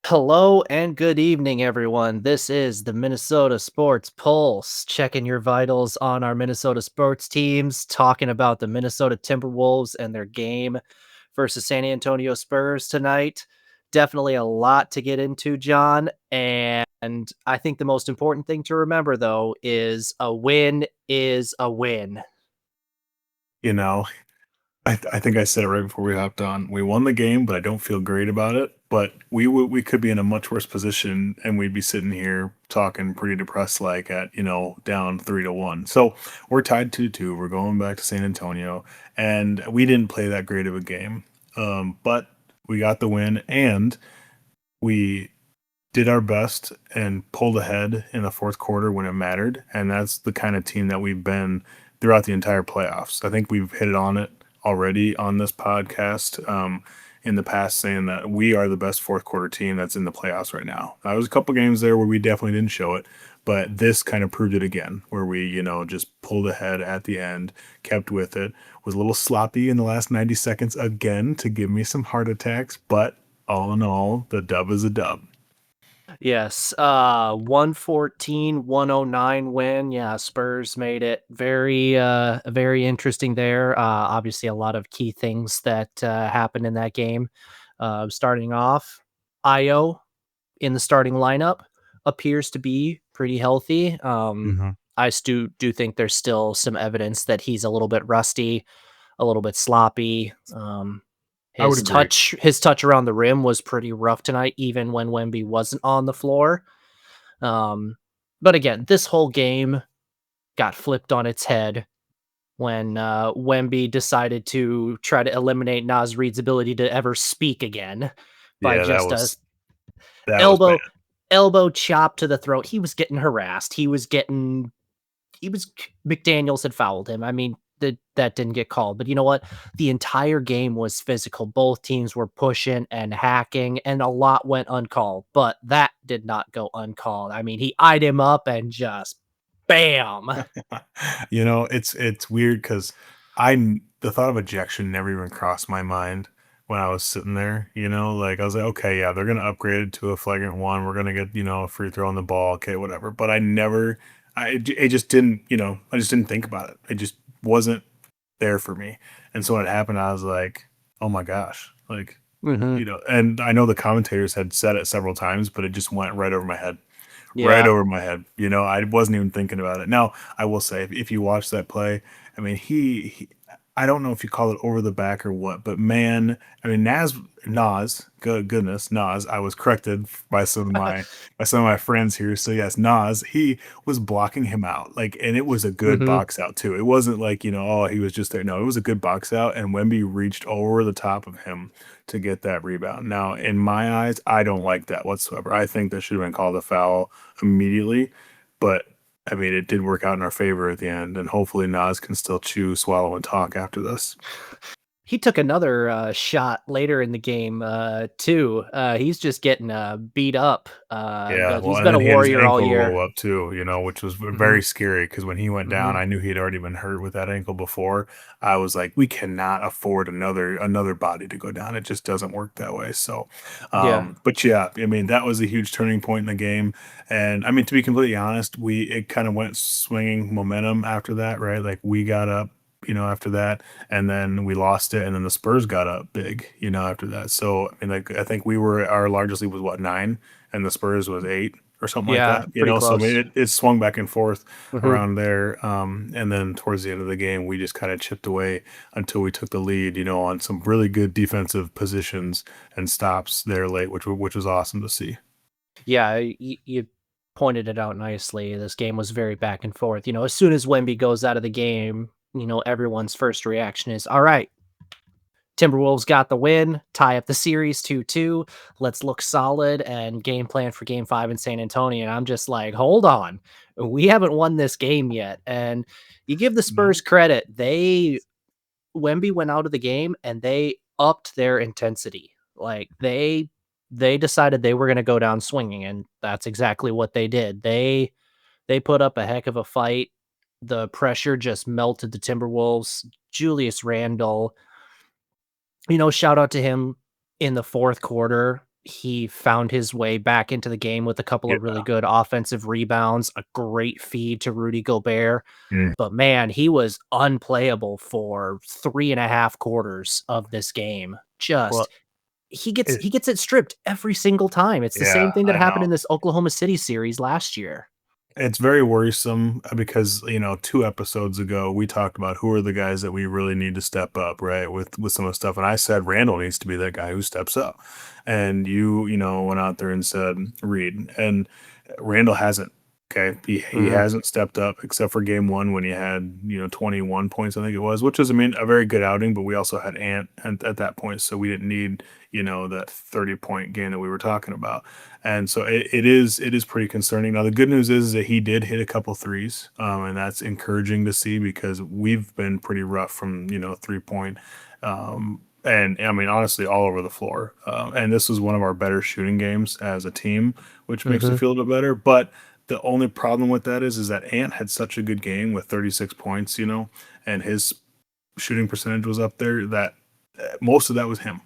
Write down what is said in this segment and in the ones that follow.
Hello and good evening, everyone. This is the Minnesota Sports Pulse, checking your vitals on our Minnesota sports teams, talking about the Minnesota Timberwolves and their game versus San Antonio Spurs tonight. Definitely a lot to get into, John. And I think the most important thing to remember, though, is a win is a win. You know, I think I said it right before we hopped on. We won the game, but I don't feel great about it. But we could be in a much worse position, and we'd be sitting here talking pretty depressed, like at down 3-1. So we're tied 2-2. We're going back to San Antonio, and we didn't play that great of a game. But we got the win, and we did our best and pulled ahead in the fourth quarter when it mattered. And that's the kind of team that we've been throughout the entire playoffs. I think we've hit it on it already on this podcast in the past, saying that we are the best fourth quarter team that's in the playoffs right now. There was a couple games there where we definitely didn't show it, but this kind of proved it again, where we, just pulled ahead at the end, kept with it, was a little sloppy in the last 90 seconds again to give me some heart attacks, but all in all, the dub is a dub. Yes, 109 win. Yeah, Spurs made it very interesting there. Obviously a lot of key things that happened in that game. Starting off, Io in the starting lineup appears to be pretty healthy. I do think there's still some evidence that he's a little bit rusty, a little bit sloppy. I would agree. His touch around the rim was pretty rough tonight, even when Wemby wasn't on the floor. But again, this whole game got flipped on its head when Wemby decided to try to eliminate Naz Reid's ability to ever speak again by Yeah, just a that was bad. elbow elbow chop to the throat. He was getting harassed. He was McDaniels had fouled him. I mean, that didn't get called, but you know what? The entire game was physical. Both teams were pushing and hacking, and a lot went uncalled, but that did not go uncalled. I mean, he eyed him up and just bam. It's weird because the thought of ejection never even crossed my mind when I was sitting there. Like I was like, okay, yeah, they're gonna upgrade it to a flagrant one. We're gonna get a free throw on the ball, okay, whatever. But I never, it just didn't, I just didn't think about it. It just wasn't there for me. And so when it happened, I was like, oh my gosh, like Mhm. and I know the commentators had said it several times, but it just went right over my head. Right Yeah. over my head. I wasn't even thinking about it. Now, I will say, if you watch that play, I mean, I don't know if you call it over the back or what, but man, I mean, goodness, Nas. I was corrected by some of my friends here. So yes, Nas, he was blocking him out, like, and it was a good Mhm. box out too. It wasn't like oh, he was just there. No, it was a good box out, and Wemby reached over the top of him to get that rebound. Now, in my eyes, I don't like that whatsoever. I think that should have been called a foul immediately, but I mean, it did work out in our favor at the end, and hopefully Nas can still chew, swallow, and talk after this. He took another shot later in the game too. He's just getting beat up. Yeah, But well, he's and been then a he had his warrior all ankle year. roll up too, which was Mhm. very scary because when he went down, Mhm. I knew he had already been hurt with that ankle before. I was like, we cannot afford another body to go down. It just doesn't work that way. So, Yeah. but yeah, I mean, that was a huge turning point in the game. And I mean, to be completely honest, it kind of went swinging momentum after that, right? Like we got up. After that, and then we lost it, and then the Spurs got up big, after that. So, I mean, like, I think our largest lead was what, 9? And the Spurs was 8 or something like Yeah, that. pretty So I mean, close. it swung back and forth Mhm. around there. And then towards the end of the game, we just kind of chipped away until we took the lead, on some really good defensive positions and stops there late, which was awesome to see. Yeah, you pointed it out nicely. This game was very back and forth. As soon as Wemby goes out of the game, everyone's first reaction is, "All right, Timberwolves got the win, tie up the series 2-2. Let's look solid and game plan for game 5 in San Antonio." And I'm just like, "Hold on. We haven't won this game yet." And you give the Spurs No. credit. Wemby went out of the game and they upped their intensity. Like they decided they were going to go down swinging, and that's exactly what they did. They put up a heck of a fight. The pressure just melted the Timberwolves. Julius Randle, shout out to him in the fourth quarter. he found his way back into the game with a couple Yeah. of really good offensive rebounds, a great feed to Rudy Gobert. Mm. But man, he was unplayable for 3.5 quarters of this game. Well, Just he gets it, he gets it stripped every single time. It's the yeah, same thing that I happened know. in this Oklahoma City series last year. It's very worrisome because, 2 episodes ago, we talked about who are the guys that we really need to step up, right? With some of the stuff. And I said Randall needs to be that guy who steps up. And went out there and said Reed. And Randall hasn't. Okay. He Mhm. hasn't stepped up except for game one when he had, 21 points, I think it was, which is, a very good outing, but we also had Ant at that point. So we didn't need, that 30-point game that we were talking about. And so it is pretty concerning. Now the good news is that he did hit a couple threes, and that's encouraging to see because we've been pretty rough from 3 point, and I mean honestly all over the floor. And this was one of our better shooting games as a team, which makes me Mhm. feel a bit better. But the only problem with that is that Ant had such a good game with 36 points, and his shooting percentage was up there. That most of that was him.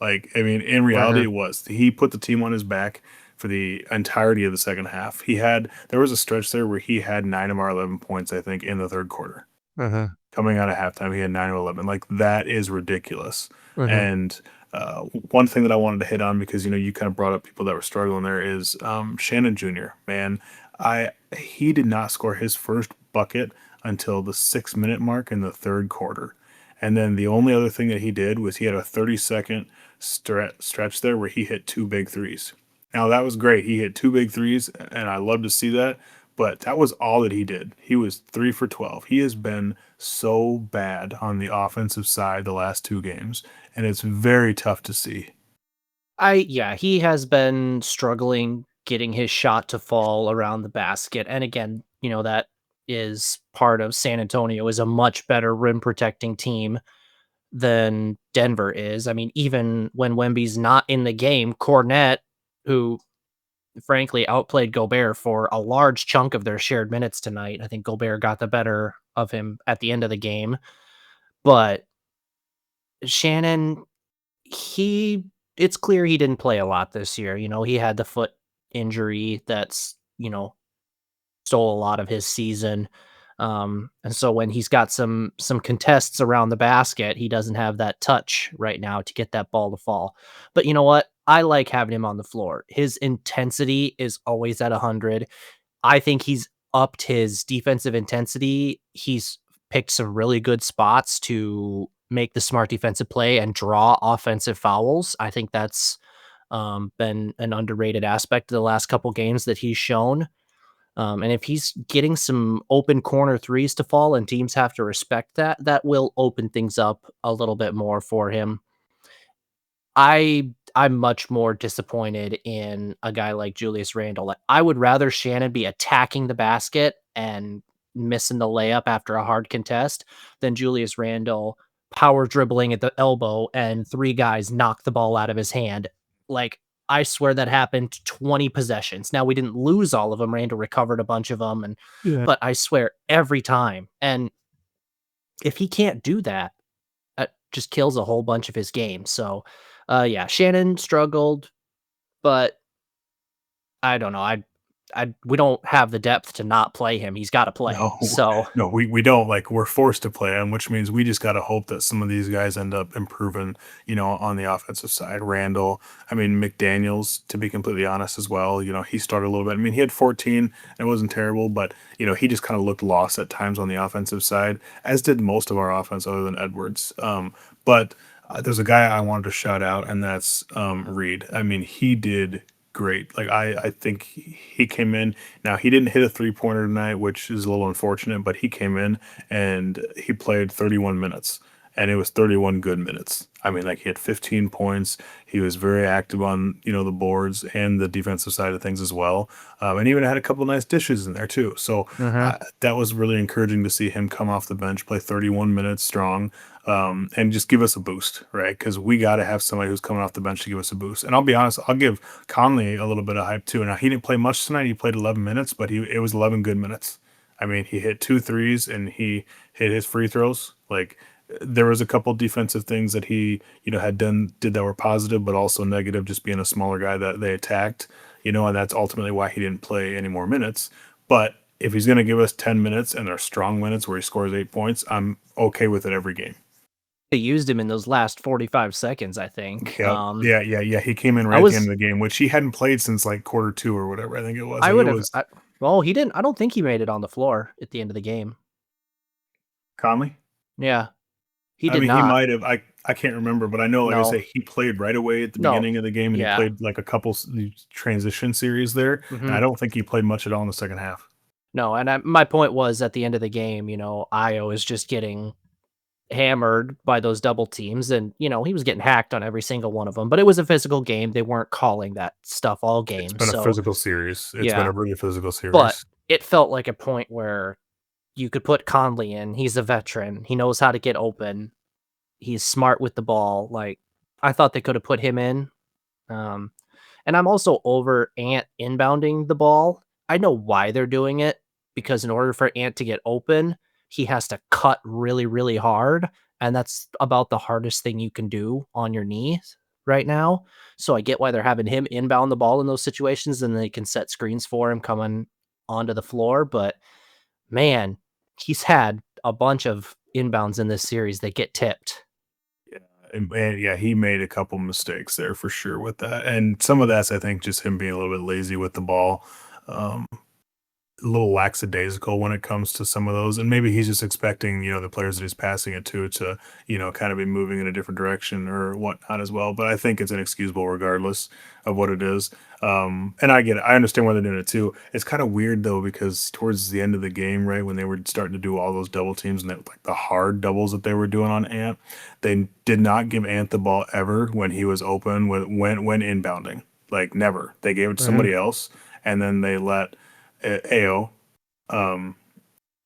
Like, I mean, in reality, Mhm. it was. He put the team on his back for the entirety of the second half. There was a stretch there where he had 9 of our 11 points, I think, in the third quarter. Mhm. Coming out of halftime, he had 9 of 11. Like, that is ridiculous. Mhm. And one thing that I wanted to hit on because, you kind of brought up people that were struggling there is Shannon Jr., man. He did not score his first bucket until the 6 minute mark in the third quarter. And then the only other thing that he did was he had a 30-second stretch there where he hit two big threes. Now that was great. He hit two big threes, and I love to see that. But that was all that he did. He was 3 for 12. He has been so bad on the offensive side the last two games, and it's very tough to see. Yeah, he has been struggling getting his shot to fall around the basket. And again, that is part of San Antonio is a much better rim protecting team than Denver is. I mean, even when Wemby's not in the game, Cornette, who frankly outplayed Gobert for a large chunk of their shared minutes tonight. I think Gobert got the better of him at the end of the game. But Shannon, he it's clear he didn't play a lot this year. He had the foot injury that's, stole a lot of his season. And so when he's got some contests around the basket, he doesn't have that touch right now to get that ball to fall. But you know what? I like having him on the floor. His intensity is always at 100. I think he's upped his defensive intensity. He's picked some really good spots to make the smart defensive play and draw offensive fouls. I think that's been an underrated aspect of the last couple games that he's shown. And if he's getting some open corner threes to fall and teams have to respect that, that will open things up a little bit more for him. I'm much more disappointed in a guy like Julius Randle. Like, I would rather Shannon be attacking the basket and missing the layup after a hard contest than Julius Randle power dribbling at the elbow and three guys knock the ball out of his hand. Like, I swear that happened 20 possessions. Now we didn't lose all of them. Randle recovered a bunch of them, Yeah. but I swear every time. And if he can't do that, just kills a whole bunch of his game. So, yeah, Shannon struggled, but I don't know. We don't have the depth to not play him. He's got to play. No, So, no, we don't. Like, we're forced to play him, which means we just got to hope that some of these guys end up improving, on the offensive side. Randall, I mean, McDaniels, to be completely honest as well, he started a little bit. I mean, he had 14, and it wasn't terrible, but, he just kind of looked lost at times on the offensive side, as did most of our offense other than Edwards. But there's a guy I wanted to shout out, and that's Reed. I mean, he did great. Like, I think he came in. Now he didn't hit a 3 pointer tonight, which is a little unfortunate, but he came in and he played 31 minutes, and it was 31 good minutes. I mean, like, he had 15 points. He was very active on the boards and the defensive side of things as well, and even had a couple nice dishes in there too. So mhm. that was really encouraging to see him come off the bench, play 31 minutes strong, and just give us a boost, right? Because we got to have somebody who's coming off the bench to give us a boost. And I'll be honest, I'll give Conley a little bit of hype too. Now he didn't play much tonight. He played 11 minutes, but it was 11 good minutes. I mean, he hit two threes and he hit his free throws. Like, there was a couple defensive things that he, had did that were positive, but also negative, just being a smaller guy that they attacked, and that's ultimately why he didn't play any more minutes. But if he's going to give us 10 minutes and they're strong minutes where he scores 8 points, I'm okay with it every game. They used him in those last 45 seconds, I think. Yep. Yeah, yeah, yeah. He came in I right at the end was of the game, which he hadn't played since like quarter two or whatever. I think it was. I Like it would have was well, he didn't I don't think he made it on the floor at the end of the game. Conley. Yeah, he I did mean, he not. might have. I can't remember, but I know, like I say, No. he played right away at the No. beginning of the game, and he Yeah. played like a couple transition series there. And I Mhm. don't think he played much at all in the second half. No, and my point was at the end of the game, Io is just getting hammered by those double teams and, he was getting hacked on every single one of them, but it was a physical game. They weren't calling that stuff all It's game. been a So, physical series. It's been yeah, a really physical but series. it felt like a point where you could put Conley in. He's a veteran. He knows how to get open. He's smart with the ball. Like, I thought they could have put him in. Um, and I'm also over Ant inbounding the ball. I know why they're doing it, because in order for Ant to get open, he has to cut really, really hard. And that's about the hardest thing you can do on your knees right now. So I get why they're having him inbound the ball in those situations and they can set screens for him coming onto the floor. But man, he's had a bunch of inbounds in this series that get tipped. Yeah, and yeah, he made a couple mistakes there for sure with that, and some of that's I think just him being a little bit lazy with the ball. Um, a little lackadaisical when it comes to some of those. And maybe he's just expecting, the players that he's passing it to, kind of be moving in a different direction or whatnot as well. But I think it's inexcusable regardless of what it is. And I get it. I understand why they're doing it too. It's kind of weird though, because towards the end of the game, right, when they were starting to do all those double teams and like the hard doubles that they were doing on Ant, they did not give Ant the ball ever when he was open, when inbounding. Like never. They gave it to Mhm. somebody else, and then they let AO um,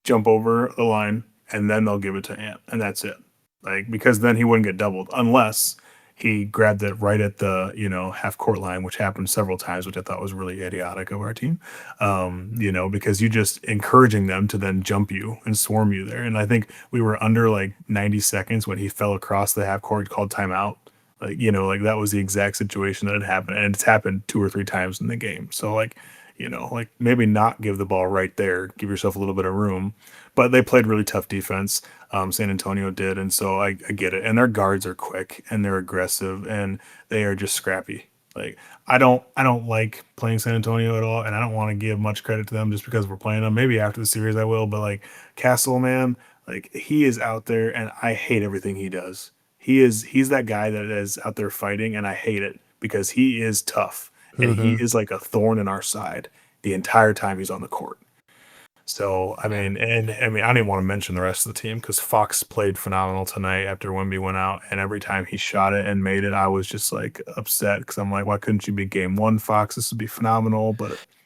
jump over the line, and then they'll give it to Ant, and that's it. Like because then he wouldn't get doubled unless he grabbed it right at the half court line, which happened several times, which I thought was really idiotic of our team. Because you just encouraging them to then jump you and swarm you there. And I think we were under like 90 seconds when he fell across the half court, called timeout. Like that was the exact situation that had happened, and it's happened two or three times in the game. So like maybe not give the ball right there, give yourself a little bit of room. But they played really tough defense. San Antonio did, and so I get it. And their guards are quick and they're aggressive and they are just scrappy. Like I don't like playing San Antonio at all, and I don't want to give much credit to them just because we're playing them. Maybe after the series I will, but like Castle, man, like he is out there, and I hate everything he does. He's that guy that is out there fighting, and I hate it because he is tough and he Mhm. is like a thorn in our side the entire time he's on the court. So I Yeah. mean, and I mean, I didn't want to mention the rest of the team because Fox played phenomenal tonight after Wemby went out, and every time he shot it and made it, I was just like upset because I'm like, why couldn't you be game one, Fox? This would be phenomenal,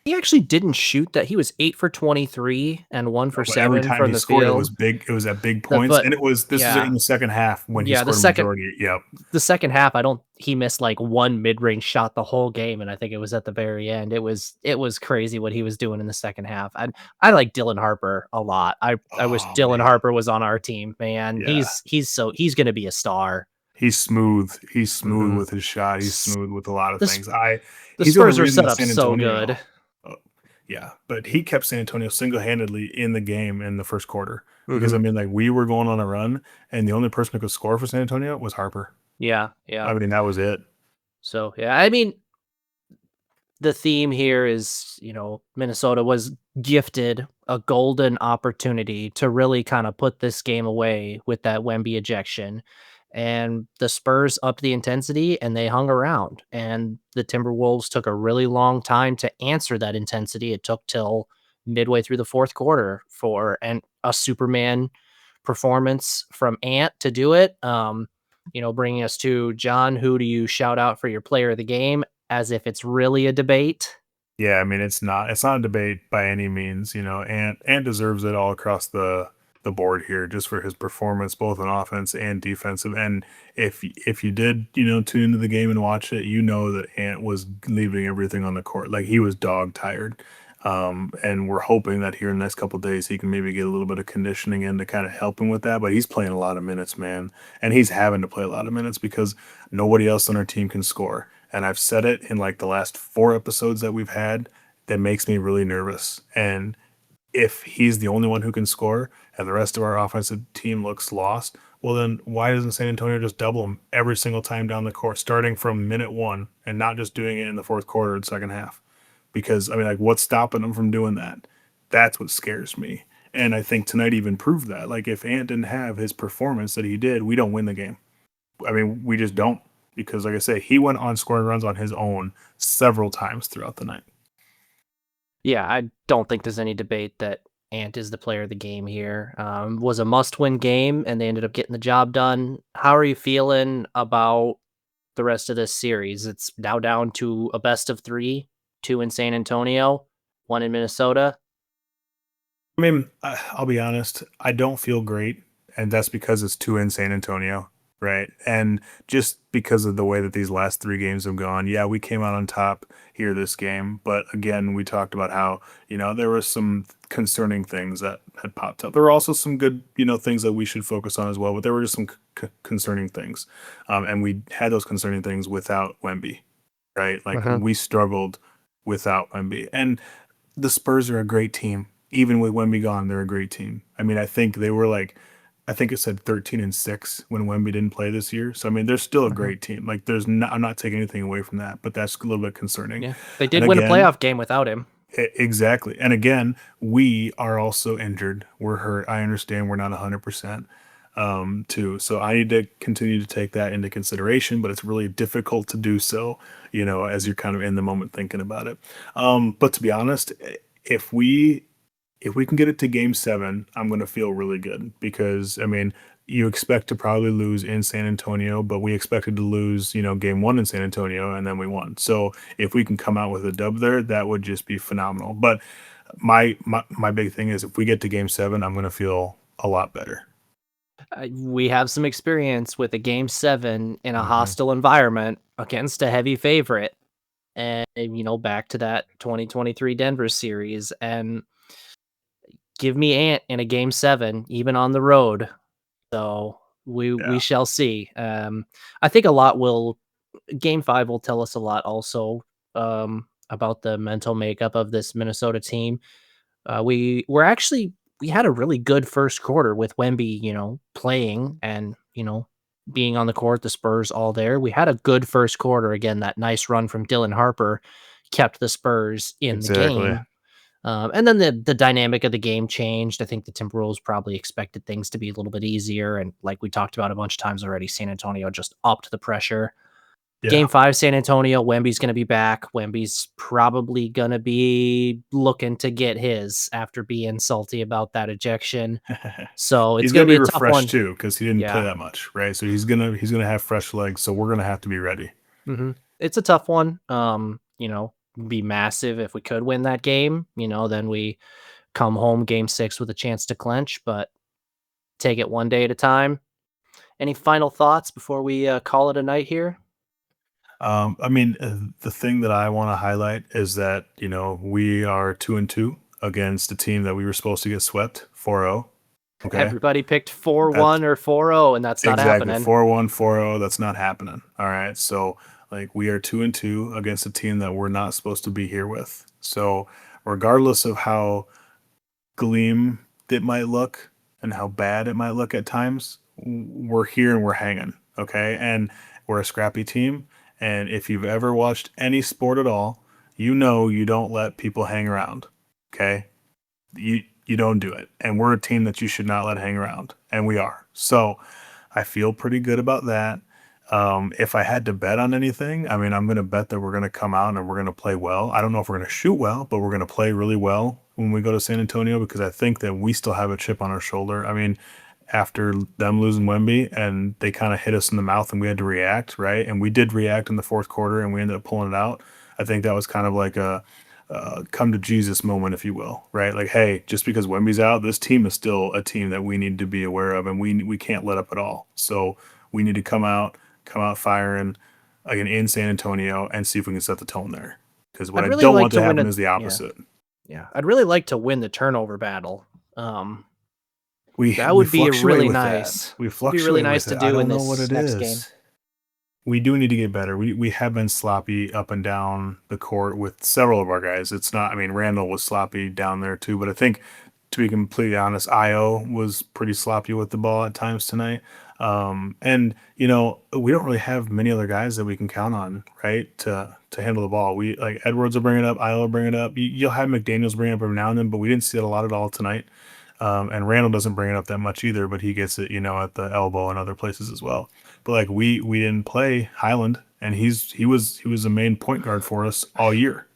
He actually didn't shoot that. He was 8 for 23 and 1 for but every 7 time from he the scored, it was field. big. It was at big The points, but and this was in yeah. the second half when he Yeah, scored a majority. Yep. the second half, I don't he missed like one mid-range shot the whole game, and I think it was at the very end. It was crazy what he was doing in the second half. I like Dylan Harper a lot. I wish Oh Dylan man. Harper was on our team, man. Yeah. He's gonna be a star. He's smooth. He's smooth Mhm. with his shot. He's S smooth with a lot of the S things. the He's the only Spurs are reason set that up San so good. Antonio, oh, yeah, but he kept San Antonio single-handedly in the game in the first quarter because I Mhm. mean, like we were going on a run, and the only person who could score for San Antonio was Harper. Yeah, yeah. I mean, that was it. So, yeah, I mean, the theme here is, Minnesota was gifted a golden opportunity to really kind of put this game away with that Wemby ejection. And the Spurs upped the intensity and they hung around. And the Timberwolves took a really long time to answer that intensity. It took till midway through the fourth quarter for a Superman performance from Ant to do it. Bringing us to John, who do you shout out for your player of the game? As if it's really a debate. Yeah, I mean, it's not a debate by any means, and deserves it all across the board here just for his performance both on offense and defensive. And if you did, tune into the game and watch it, you know that Ant was leaving everything on the court. Like he was dog tired. And we're hoping that here in the next couple of days he can maybe get a little bit of conditioning in to kind of help him with that. But he's playing a lot of minutes, man, and he's having to play a lot of minutes because nobody else on our team can score. And I've said it in like the last 4 episodes that we've had. That makes me really nervous. And if he's the only one who can score and the rest of our offensive team looks lost, well, then why doesn't San Antonio just double him every single time down the court, starting from minute one and not just doing it in the fourth quarter and second half? Because, I mean, like, what's stopping them from doing that? That's what scares me. And I think tonight even proved that. Like, if Ant didn't have his performance that he did, we don't win the game. I mean, we just don't. Because, like I say, he went on scoring runs on his own several times throughout the night. Yeah, I don't think there's any debate that Ant is the player of the game here. Was a must-win game, and they ended up getting the job done. How are you feeling about the rest of this series? It's now down to a best of three, two in San Antonio, one in Minnesota. I mean, I'll be honest, I don't feel great, and that's because it's two in San Antonio, right? And just because of the way that these last 3 games have gone, yeah, we came out on top here this game, but again, we talked about how, there was some concerning things that had popped up. There were also some good, things that we should focus on as well, but there were just some concerning things. And we had those concerning things without Wemby, right? Like Uh-huh. we struggled without Wemby. And the Spurs are a great team. Even with Wemby gone, they're a great team. I mean, I think they were like, I think it said 13-6 when Wemby didn't play this year. So I mean, they're still a Uh-huh. great team. Like, I'm not taking anything away from that, but that's a little bit concerning. Yeah, they And did win a again, playoff game without him. exactly. And again, we are also injured. We're hurt. I understand we're not 100% too. So I need to continue to take that into consideration, but it's really difficult to do so, as you're kind of in the moment thinking about it. But to be honest, if we if we can get it to game 7, I'm going to feel really good because, I mean, you expect to probably lose in San Antonio, but we expected to lose, game 1 in San Antonio and then we won. So if we can come out with a dub there, that would just be phenomenal. But my big thing is if we get to game 7, I'm going to feel a lot better. We have some experience with a game 7 in a Hmm. hostile environment against a heavy favorite. And, back to that 2023 Denver series, and give me Ant in a game 7, even on the road. So we Yeah. shall see. I think a lot will game 5 will tell us a lot also, about the mental makeup of this Minnesota team. We had a really good first quarter with Wemby, playing and, being on the court, the Spurs all there. We had a good first quarter. Again, that nice run from Dylan Harper kept the Spurs in the Exactly. game. And then the dynamic of the game changed. I think the Timberwolves probably expected things to be a little bit easier, and like we talked about a bunch of times already, San Antonio just upped the pressure. Yeah. Game 5, San Antonio, Wemby's gonna be back. Wemby's probably gonna be looking to get his after being salty about that ejection. So it's He's gonna gonna be be a tough refreshed one. too because he didn't play Yeah. that much, right? So he's gonna have fresh legs. So we're gonna have to be ready. It's a tough one. Be massive if we could win that game. Then we come home game 6 with a chance to clinch, but take it one day at a time. Any final thoughts before we call it a night here? I mean, the thing that I want to highlight is that we are 2-2 against a team that we were supposed to get swept 4-0. Okay, Everybody picked 4-1 that's or 4-0, and that's not exactly happening. 4-1, 4-0. That's not happening. All right, so like we are 2-2 against a team that we're not supposed to be here with. So regardless of how gleam it might look and how bad it might look at times, we're here and we're hanging. Okay. And we're a scrappy team. And if you've ever watched any sport at all, you don't let people hang around. Okay. You don't do it. And we're a team that you should not let hang around. And we are. So I feel pretty good about that. If I had to bet on anything, I mean, I'm going to bet that we're going to come out and we're going to play well. I don't know if we're going to shoot well, but we're going to play really well when we go to San Antonio because I think that we still have a chip on our shoulder. I mean, after them losing Wemby and they kind of hit us in the mouth and we had to react, right? And we did react in the fourth quarter and we ended up pulling it out. I think that was kind of like a come to Jesus moment, if you will, right? Like, hey, just because Wemby's out, this team is still a team that we need to be aware of, and we can't let up at all. So we need to come out firing again in San Antonio and see if we can set the tone there. Because what I'd I really don't like want to to win happen a is the yeah. opposite. Yeah, I'd really like to win the turnover battle. That We would be fluctuate really with that. nice. We It'd be really fluctuate nice with to it. I do in don't know what this it next game. is. We do need to get better. We have been sloppy up and down the court with several of our guys. It's not, I mean, Randall was sloppy down there too, but I think, to be completely honest, Io was pretty sloppy with the ball at times tonight. And we don't really have many other guys that we can count on, right, to handle the ball. We like Edwards will bring it up, Io will bring it up. You'll have McDaniels bring it up every now and then, but we didn't see it a lot at all tonight. And Randall doesn't bring it up that much either, but he gets it, at the elbow and other places as well. But like we didn't play Highland, and he was a main point guard for us all year.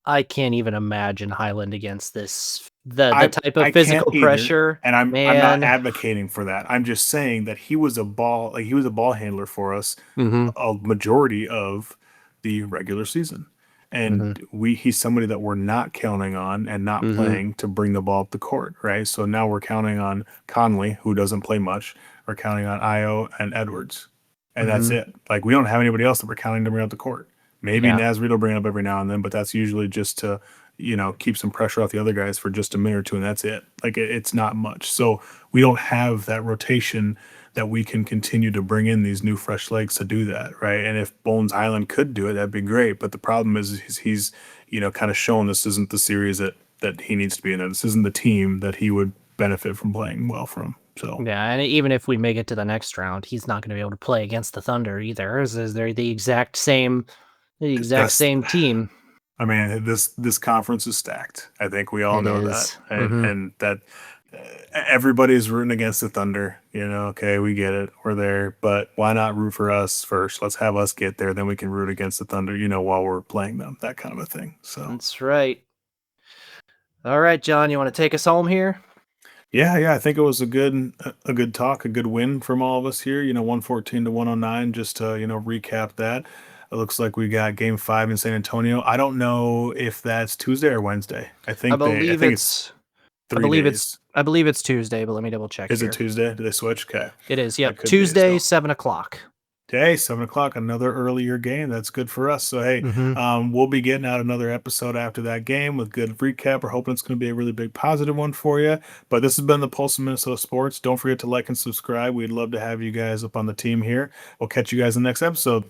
I can't even imagine Highland against this the I type of I can't physical either, pressure, and I'm not man. advocating for that. I'm just saying that he was a ball handler for us Mhm. a majority of the regular season. And Mhm. he's somebody that we're not counting on and not Mhm. playing to bring the ball up the court, right? So now we're counting on Conley, who doesn't play much. We're counting on Io and Edwards. And that's Mhm. it. Like we don't have anybody else that we're counting to bring up the court. Maybe Yeah. Nasrid will bring it up every now and then, but that's usually just to, keep some pressure off the other guys for just a minute or two, and that's it. Like it's not much. So we don't have that rotation that we can continue to bring in these new fresh legs to do that, right? And if Bones Island could do it, that'd be great. But the problem is he's kind of shown this isn't the series that he needs to be in. This isn't the team that he would benefit from playing well from. So Yeah, and even if we make it to the next round, he's not gonna be able to play against the Thunder either, as they're the exact that's, same team. I mean, this conference is stacked. I think we all It know that, is. and Mhm. and that everybody's rooting against the Thunder. Okay, we get it, we're there, but why not root for us first? Let's have us get there, then we can root against the Thunder. While we're playing them, that kind of a thing. So That's right. Alright, John, you wanna take us home here? yeah, I think it was a good talk, a good win from all of us here. 114 to 109. Just to recap that. It looks like we got Game 5 in San Antonio. I don't know if that's Tuesday or Wednesday. I I believe think it's it's 3 days. I believe it's Tuesday, but let me double check Is it here. Tuesday? Did they switch? Okay. It is, That yep, could be. Tuesday, So, 7 o'clock. hey, 7 o'clock, another earlier game. That's good for us. So, hey, Mhm. we'll be getting out another episode after that game with good recap. We're hoping it's going to be a really big positive one for you. But this has been the Pulse of Minnesota Sports. Don't forget to like and subscribe. We'd love to have you guys up on the team here. We'll catch you guys in the next episode.